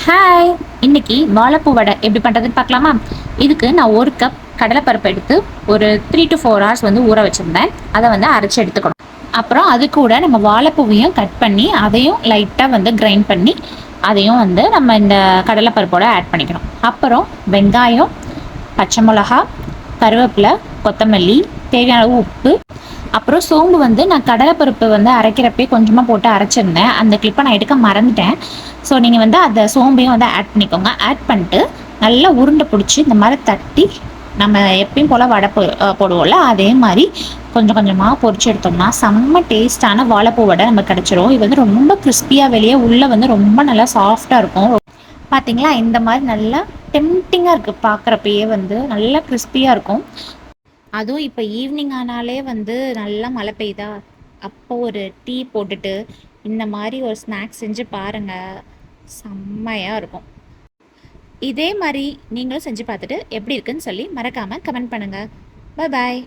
Hi, இன்னைக்கு வாழைப்பூ வடை எப்படி பண்ணுறதுன்னு பார்க்கலாமா? இதுக்கு நான் 1 கப் கடலைப்பருப்பு எடுத்து ஒரு 3 to 4 hours வந்து ஊற வச்சுருந்தேன். அதை வந்து அரைச்சி எடுத்துக்கணும். அப்புறம் அது கூட நம்ம வாழைப்பூவையும் கட் பண்ணி அதையும் லைட்டாக வந்து கிரைண்ட் பண்ணி அதையும் வந்து நம்ம இந்த கடலைப்பருப்போட ஆட் பண்ணிக்கணும். அப்புறம் வெங்காயம், பச்சை மிளகா, கருவேப்பிலை, கொத்தமல்லி, தேவையான அளவு உப்பு, அப்புறம் சோம்பு வந்து நான் கடலைப்பருப்பு வந்து அரைக்கிறப்பே கொஞ்சமாக போட்டு அரைச்சிருந்தேன். அந்த கிளிப்பை நான் எடுக்க மறந்துட்டேன். ஸோ நீங்கள் வந்து அந்த சோம்பையும் வந்து ஆட் பண்ணிக்கோங்க. ஆட் பண்ணிட்டு நல்லா உருண்டை பிடிச்சி இந்த மாதிரி தட்டி நம்ம எப்பயும் போல் வடை போடுவோம்ல, அதே மாதிரி கொஞ்சம் கொஞ்சமாக பொரிச்சு எடுத்தோம்னா செம்ம டேஸ்டான வாழைப்பூ வடை நம்ம கிடச்சிரும். இது வந்து ரொம்ப கிறிஸ்பியாக வெளியே உள்ளே வந்து ரொம்ப நல்லா சாஃப்டாக இருக்கும். பார்த்தீங்களா, இந்த மாதிரி நல்லா டெம்டிங்காக இருக்குது. பார்க்குறப்பயே வந்து நல்லா கிறிஸ்பியாக இருக்கும். அதுவும் இப்போ ஈவினிங் ஆனாலே வந்து நல்லா மழை பெய்யுதா, அப்போ ஒரு டீ போட்டுட்டு இந்த மாதிரி ஒரு ஸ்நாக்ஸ் செஞ்சு பாருங்கள், செம்மையாக இருக்கும். இதே மாதிரி நீங்களும் செஞ்சு பார்த்துட்டு எப்படி இருக்குன்னு சொல்லி மறக்காமல் கமெண்ட் பண்ணுங்கள். பாய் பாய்.